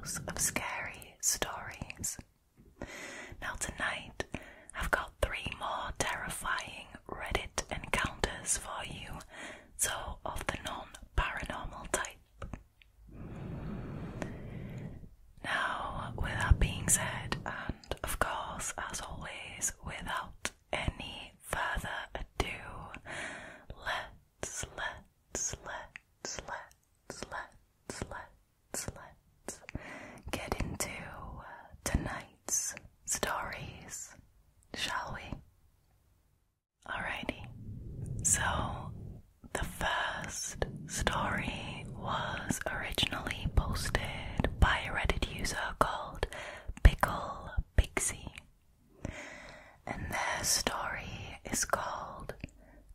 dose of scary stories. Now tonight, I've got 3 more terrifying Reddit encounters for you, so of the non-paranormal type. Now, with that being said, and of course, as always, without any further ado, let's get into tonight's stories, shall we? Alrighty, so the first story was originally posted by a Reddit user called PicklePixie, and their story is called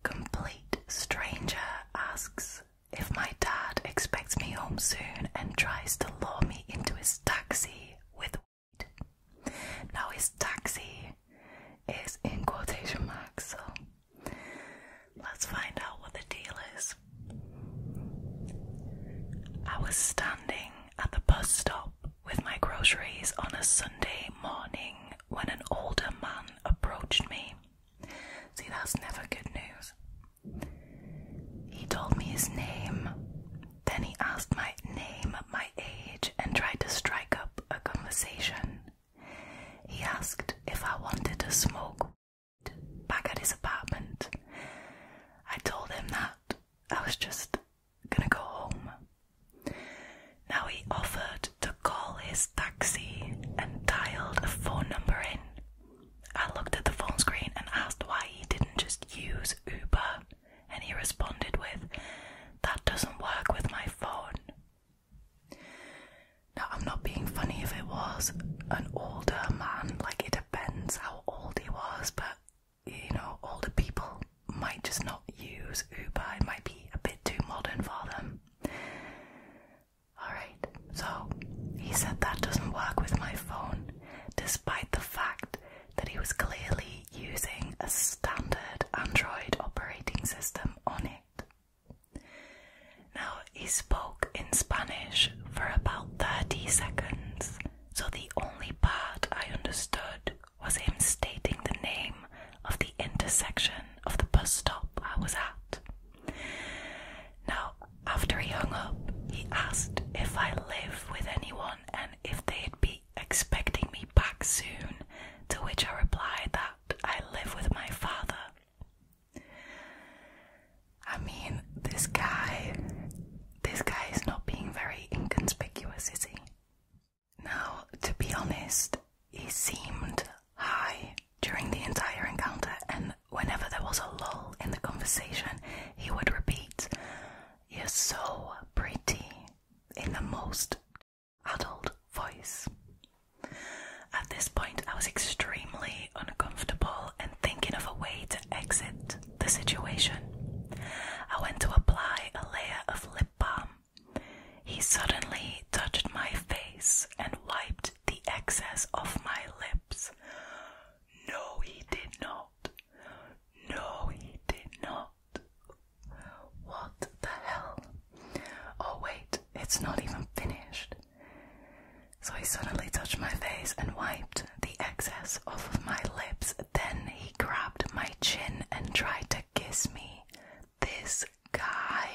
Complete Stranger Asks if my dad expects me home soon and tries to lure me into his taxi with weed. Now his taxi is in quotation marks, so let's find out what the deal is. I was standing at the bus stop with my groceries on a Sunday morning when an older man approached me. See, that's never good news. He told me his name, then he asked my name, my age, and tried to strike up a conversation. He asked if I wanted to smoke weed back at his apartment. I told him that I was just gonna go home. Now he offered to call his taxi and dialed a phone number in. I looked at the phone screen and asked why he didn't just use Uber, and he responded with, "That doesn't work with my phone." Now, I'm not being funny if it was an older man, like it depends how old he was, but you know, older people might just not use Uber, it might be a bit too modern for them. Alright, so he said that doesn't work with my phone, despite the fact that he was clearly using a standard Android operating system on it. Now, he spoke in Spanish for about 30 seconds, so the only part I understood was him stating the name of the intersection of the bus stop I was at. Now, after he hung up, he asked if I live with anyone and if they'd be expecting me back soon, to which I replied that I live with my father. I mean, this guy is not being very inconspicuous, is he? Now, to be honest, he seemed high during the entire encounter, and whenever there was a lull in the conversation, he would repeat, "You're so pretty," in the most adult voice. At this point, I was extremely uncomfortable and thinking of a way to exit the situation. I went to apply a layer of lip balm. He suddenly touched my face and wiped the excess off my lips. No, he did not. No, he did not. What the hell? Oh wait, it's not even finished. So he suddenly touched my face and wiped the excess off of my lips. Then he grabbed my chin and tried to kiss me. This guy.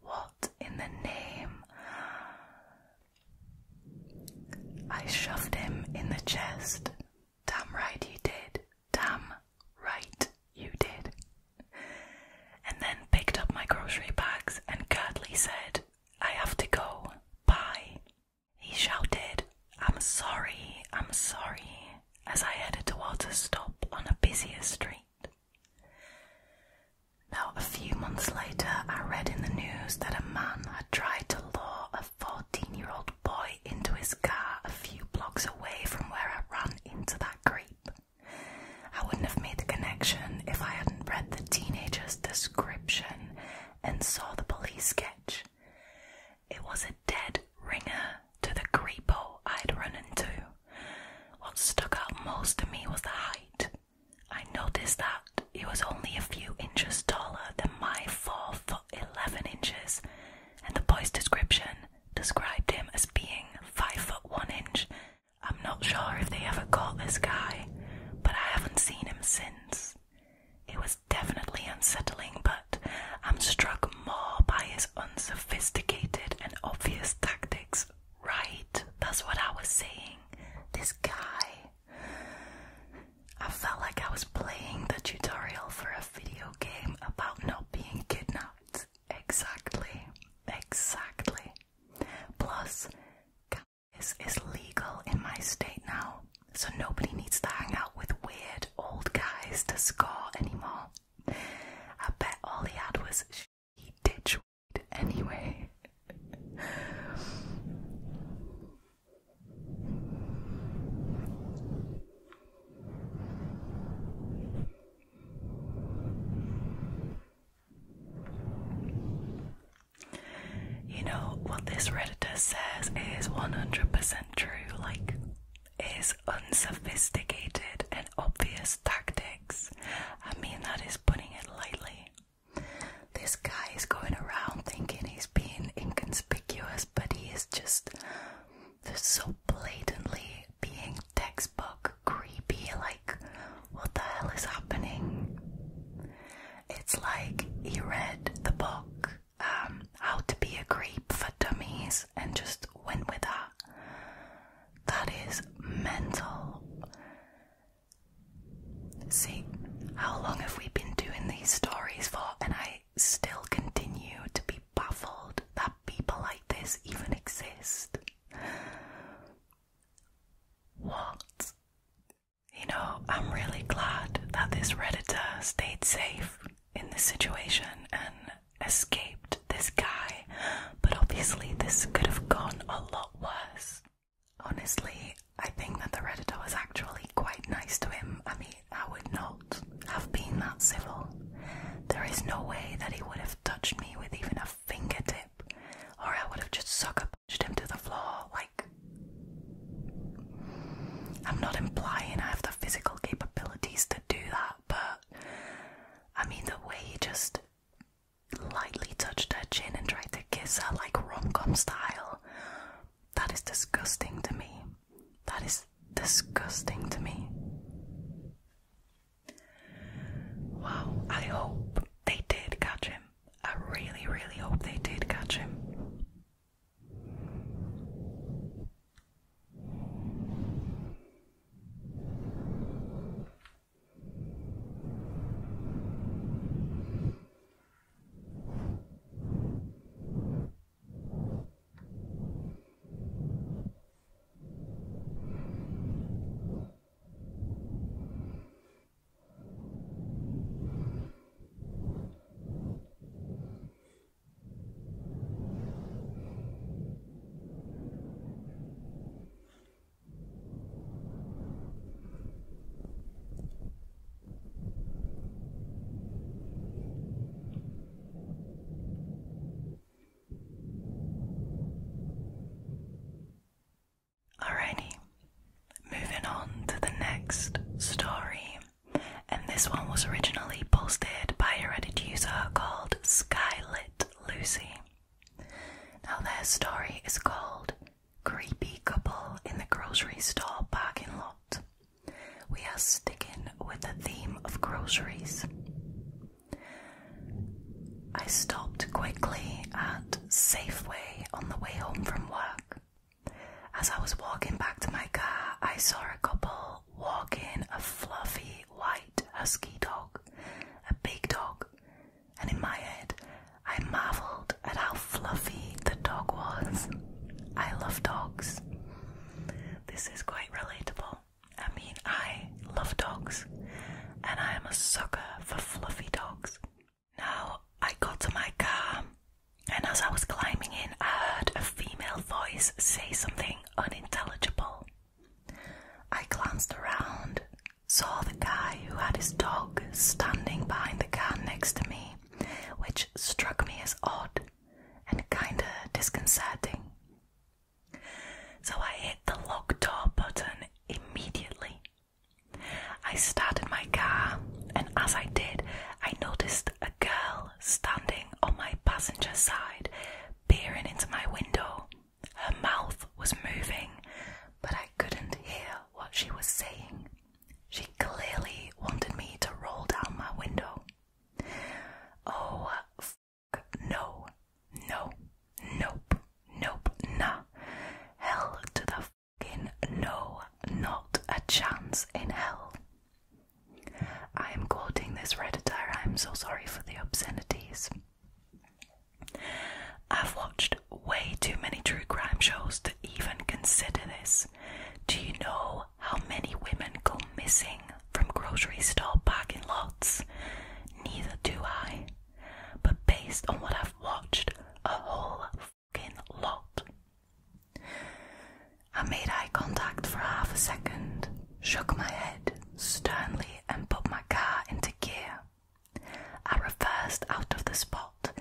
What in the name? I shoved him in the chest. Damn right you did. Damn right you did. And then picked up my grocery bags and curtly said, "I have to go. Bye." He shouted, I'm sorry," as I headed towards a stop on a busier street. Now, a few months later, I read in the news that a man had tried to lure a 14-year-old boy into his car a few blocks away from where I ran into that creep. I wouldn't have made the connection if I hadn't read the teenager's description and saw the police sketch. It was a dead ringer to the creepo I'd run into. What stuck out most to me was the height. I noticed that he was only a few inches taller than my 4'11" and the boy's description described him as being 5'9". dummies is legal in my state now, so nobody needs to hang out with weird old guys to score anymore. I bet all he had was shitty ditch weed anyway. You know, what this Redditor says is 100% true, like, is unsophisticated and obvious tactics. I mean, that is putting it lightly. This guy is going around thinking he's being inconspicuous, but he is just so blatantly being textbook creepy, like, what the hell is happening? It's like he read the book, How to Be a Creep for Dummies, and just went with that. That is mental. See, how long have we been doing these stories for, and I still continue to be baffled that people like this even exist. What? You know, I'm really glad that this Redditor stayed safe in this situation and escaped this guy, but obviously this could have gone a lot worse. Honestly, I think that the Redditor was actually quite nice to him. I mean, I would not have been that civil. There is no way that he would have touched me with even a fingertip, or I would have just sucker punched him to the floor. Like, I'm not implying I have the physical capabilities to do that, but I mean, the way he just lightly touched her chin and tried to kiss her like rom-com style, that is disgusting to me. That is disgusting to me. Wow, I hope they did catch him. I really, really hope they did catch him. Alrighty, moving on to the next story, and this one was originally posted by a Reddit user called skylitlucy. Now their story is called Creepy Couple in the Grocery Store Parking Lot. We are sticking with the theme of groceries. I stopped quickly at Safeway on the way home from work. As I was walking back to my car, I saw a couple walking a fluffy white husky dog, a big dog, and in my head, I marveled at how fluffy the dog was. I love dogs. This is quite relatable. I mean, I love dogs, and I am a sucker for fluffy dogs. Now, I got to my car, and as I was climbing in, I heard a female voice say something unintelligible. I glanced around, saw the guy who had his dog standing behind the car next to me, which struck me as odd and kinda disconcerting. So I hit the lock door button immediately. I started my car, and as I did, I noticed a girl standing on my passenger side, peering into my window. Her mouth was moving, but I couldn't hear what she was saying. She clearly wanted me to roll down my window. Oh, no, no, nope, nope, nah. Hell to the fucking no, not a chance in hell. I am quoting this Redditor, I'm so sorry for the obscenities. I've watched way too many true crime shows to even consider a whole fucking lot. I made eye contact for half a second, shook my head sternly and put my car into gear. I reversed out of the spot,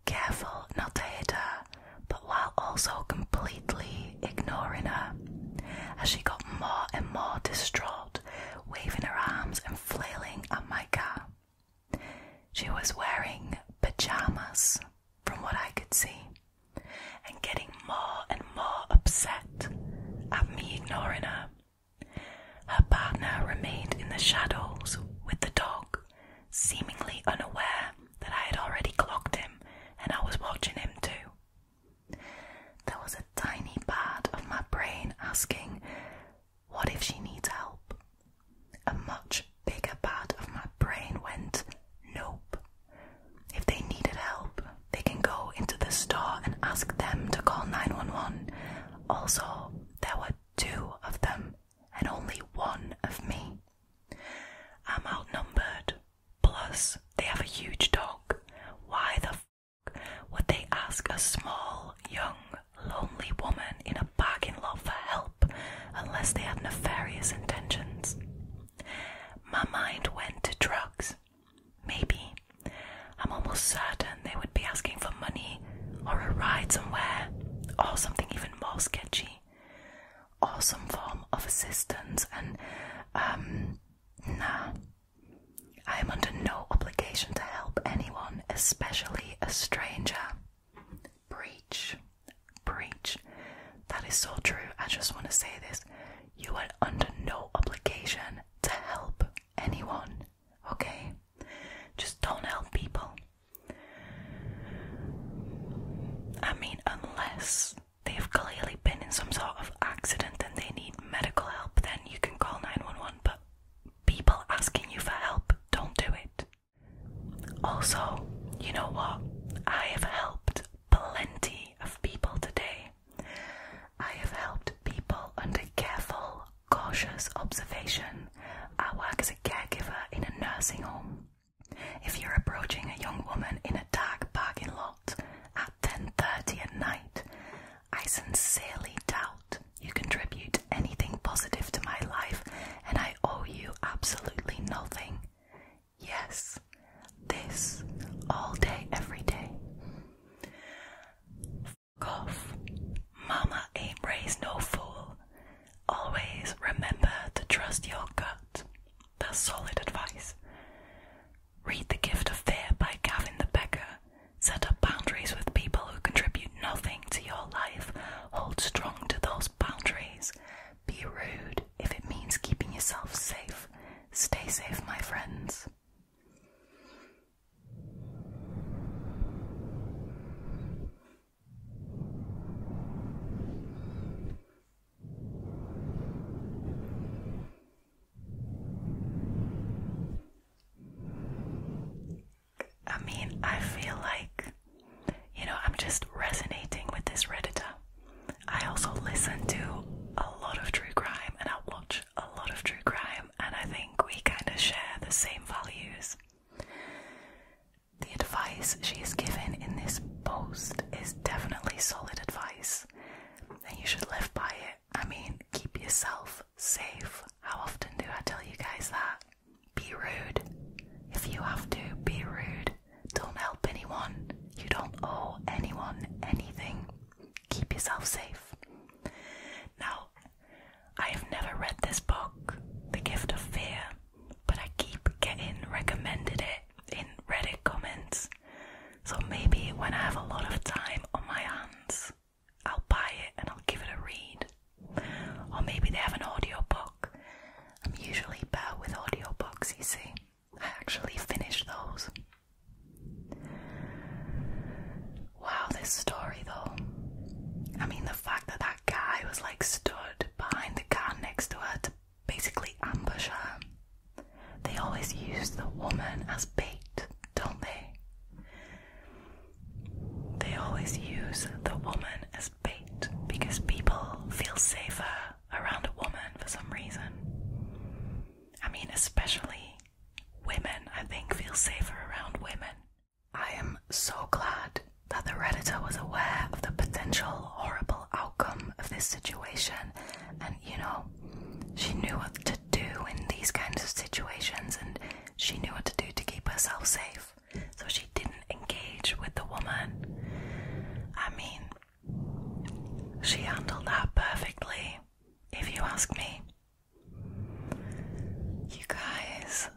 careful not to hit her, but while also completely ignoring her, as she got more and more distraught, waving her arms and flailing at my car. She was wearing pajamas, from what I could see, and getting more and more upset at me ignoring her. Her partner remained in the shadows with the dog, seemingly unaware that I had already clocked him and I was watching him too. There was a tiny part of my brain asking, what if she needs help? A much bigger part of my brain went, nope. If they needed help, they can go into the store and ask them to call 911. Also, there were 2 of them and only 1 of me. I'm outnumbered. Plus, they have a huge dog. Why the f*** would they ask a small, young, lonely woman in a parking lot for help unless they had nefarious intentions? My mind went to drugs. Maybe. I'm almost certain they would be asking for money or a ride somewhere or something even more sketchy or some form of assistance and, nah. I am under no obligation to help anyone, especially a stranger. Preach. Preach. That is so true. I just want to say this. You are under no obligation to help anyone, okay? Just don't help people. I mean, unless they've clearly been in some sort of accident and they need medical help, then you can call 911, but people asking you for help, don't do it. Also, you know what? I have helped plenty of people today. I have helped people under careful, cautious observation. I work as a caregiver in a nursing home. If you're approaching a young woman in a dark parking lot at 10:30 at night, I sincerely doubt you contribute anything positive to my life, and I owe you absolutely nothing. Yes, this all day, every day. Fuck off. Mama ain't raised no fool. Always remember to trust your gut. That's solid advice. Read The Gift of Fear by Gavin the Beggar. Set up boundaries with people who contribute nothing to your life. Hold strong to those boundaries. Be rude if it means keeping yourself safe. Stay safe, my friends. I feel like, I'm just resonating with this Redditor. I also listen to a lot of true crime and I watch a lot of true crime, and I think we kind of share the same values. The advice she is given in this post is definitely solid advice, and you should live by it. I mean, keep yourself safe. How often do I tell you guys that? Be rude. If you have to, be rude. Don't help anyone. You don't owe anyone anything. Keep yourself safe. Now, I have never read this book, The Gift of Fear, but I keep getting recommended it in Reddit comments. So maybe when I have a lot of time on my hands, I'll buy it and I'll give it a read. Or maybe they have an audiobook. I'm usually better with audiobooks, you see. I actually finished those. Wow, this story though. I mean, the fact that that guy was like stood behind the car next to her to basically ambush her. They always use the woman as bait, don't they? They always use the woman as bait because people feel safer around a woman for some reason. I mean, especially women, I think, feel safer around women. I am so glad that the Redditor was aware of the potential horrible outcome of this situation, and she knew what to do in these kinds of situations, and she knew what to do to keep herself safe. So she didn't engage with the woman. I mean, she handled that perfectly, if you ask me. You guys,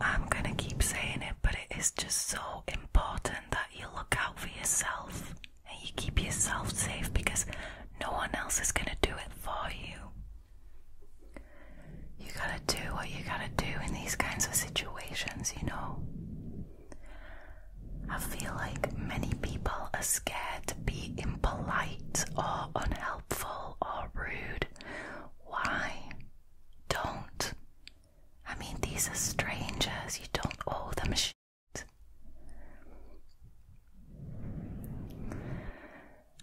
I'm gonna keep saying it, but it is just so important that you look out for yourself and you keep yourself safe, because no one else is gonna do it for you. You gotta do what you gotta do in these kinds of situations, I feel like many people are scared to be impolite or unhelpful or rude. Why? Don't. I mean, these are strangers. You don't owe them shit.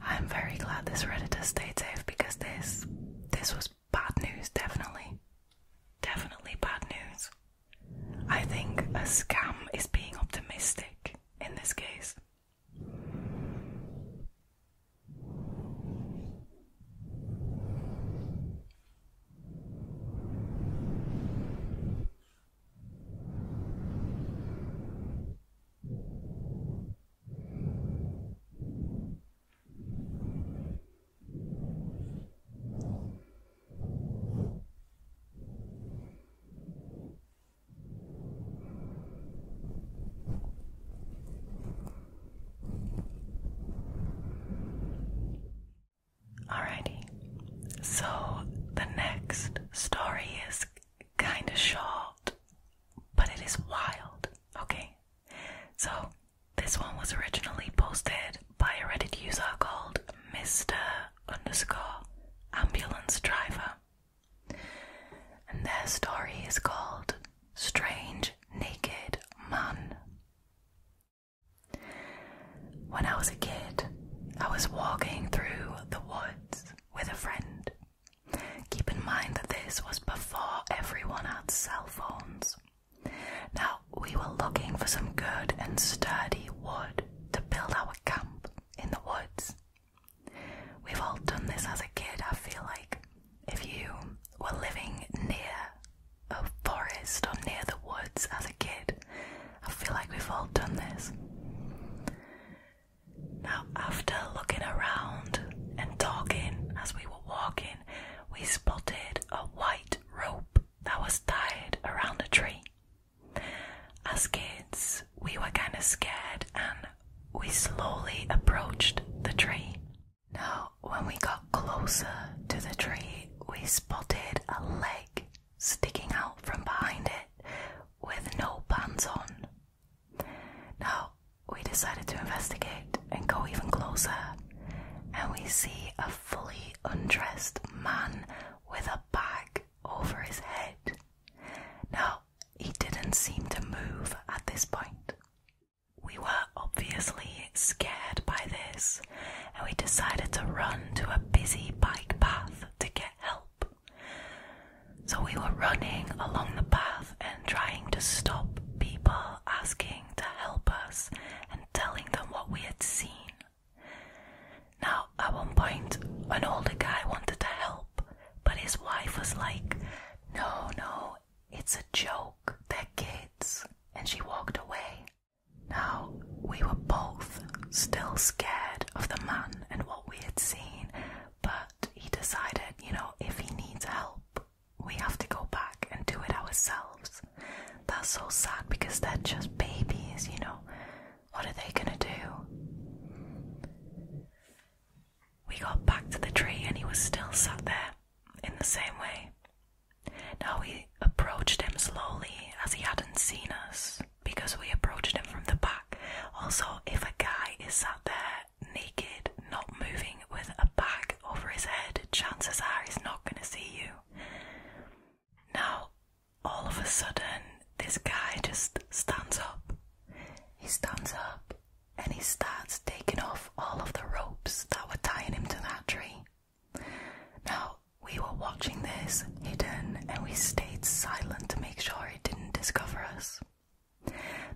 I'm very glad this Redditor stayed safe, because this was bad news, definitely. Definitely bad news. I think a scam is being optimistic in this case. Alrighty, so the next story is kind of short, but it is wild, okay? So this one was originally posted by a Reddit user called Mr_ambulance driver, and their story is called Strange Naked Man. When I was a kid, I was walking through the woods with a friend. Keep in mind that this was before everyone had cell phones. Now, we were looking for some good and sturdy wood to build our camp in the woods. We've all done this as a kid, I feel like. If you were living near a forest or near the woods as a kid, I feel like we've all done this. Now, after looking around and talking as we were walking, we spotted a white rope that was tied around a tree. As kids, we were kind of scared and we slowly approached the tree. Now, when we got closer to the tree, we spotted a leg sticking out from behind it with no pants on. Now, we decided to investigate and go even closer, and we see a fully undressed man with a bag over his head. Now, he didn't seem to move at this point. We were obviously scared by this, and we decided to run to a busy bike path to get help. So we were running along the path and trying to stop people asking to help us and telling them what we had seen. Now, at one point, an older guy wanted to help, but his wife was like, no, it's a joke, they're kids, and she walked away. Now, we were both still scared of the man and what we had seen, but he decided, if he needs help, we have to go back and do it ourselves. That's so sad because they're just babies, What are they gonna do? We got back to the tree and he was still sat there in the same way. Now we approached him slowly as he hadn't seen us, because we approached him from the back. Also, if a guy is sat there naked, not moving, with a bag over his head, chances are he's not going to see you. Now, all of a sudden, this guy just stands up. He stands up and he starts taking off all of the ropes that were tying him to that tree. Now, we were watching this hidden and we stayed silent to make sure he didn't discover us.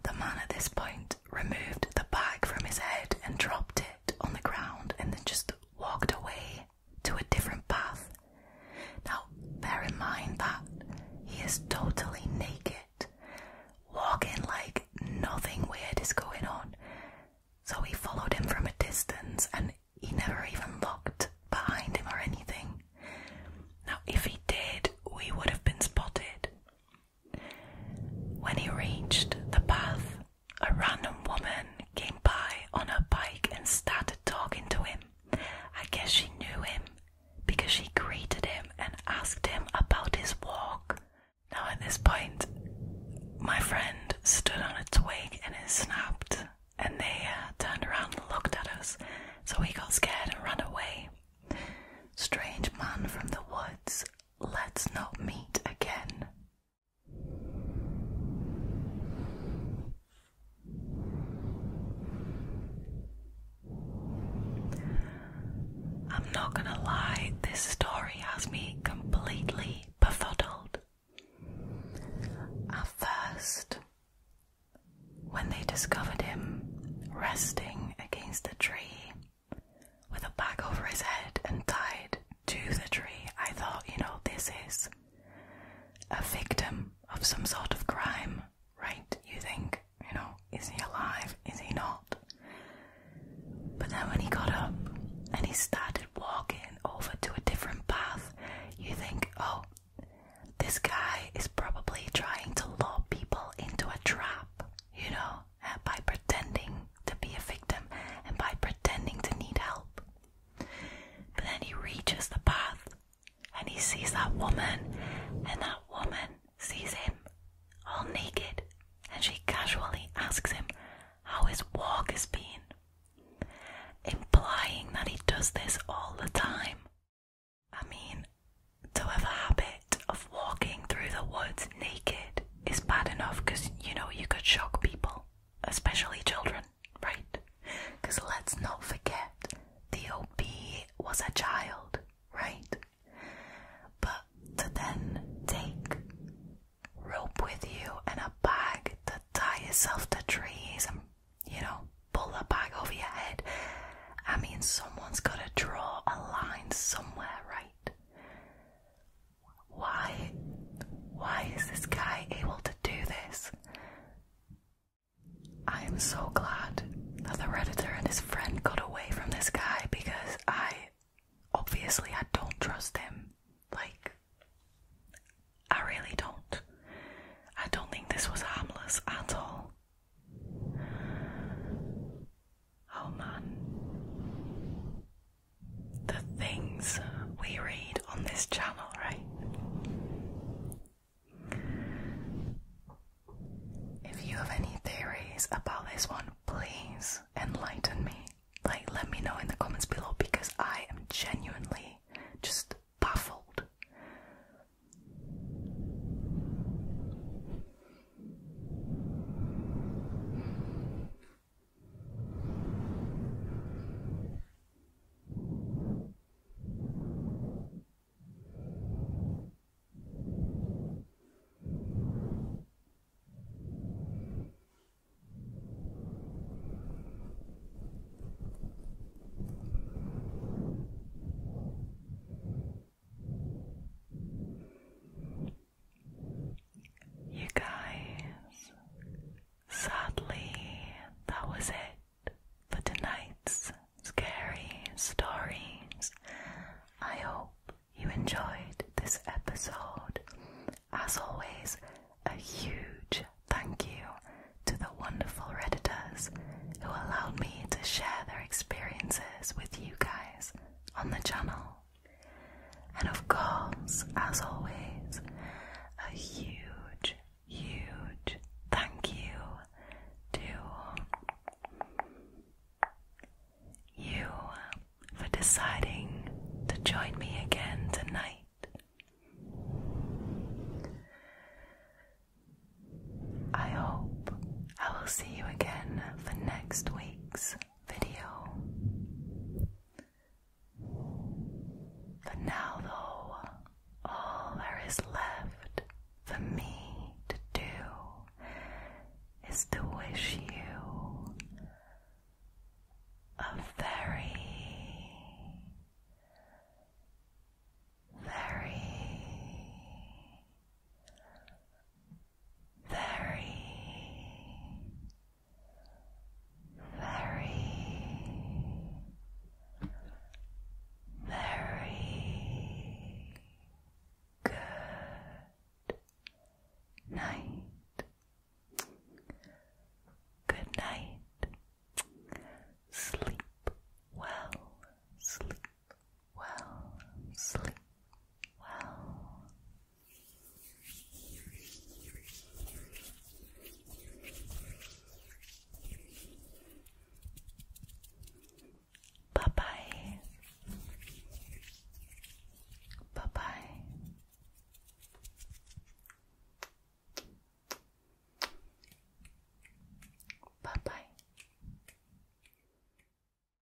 The man at this point removed the bag from his head and dropped it, so he got scared and ran away. Strange man from the woods, let's not meet again. I'm not gonna lie, this story has me completely befuddled. At first, when they discovered him resting against a tree with a bag over his head and tied to the tree, I thought, this is a victim of some sort of crime, right? You think, is he alive? Is he not? But then when he got up and he started walking over to a different path, you think, oh, this guy is probably trying to lure people into a trap, by pretending to be a victim and by pretending to need help. But then he reaches the path and he sees that woman, and that woman sees him all naked, and she casually asks him how his walk has been, implying that he does this all the time. I mean, to have a habit of walking through the woods naked is bad enough because, you could shock people, especially children, right? Because let's not forget, the OB was a child, right? But to then take rope with you and a bag to tie yourself to trees and, pull the bag over your head, I mean, someone's got to draw a line somewhere, right? Why is this guy able to do this? I am so glad that the Redditor and his friend got away from this guy, because I don't trust him. Like, I really don't. I don't think this was harmless at all. Oh man. The things we read on this channel, right? If you have any theories about this one, please enlighten me. Let me know in the comments below, because I am genuinely just baffled. Enjoyed this episode. As always, a huge thank you to the wonderful Redditors who allowed me to share their experiences with you guys on the channel. And of course, as always, a huge thank you to you for deciding to join me again tonight. I hope I will see you again for next week's video. For now though, all there is left for me to do is to wish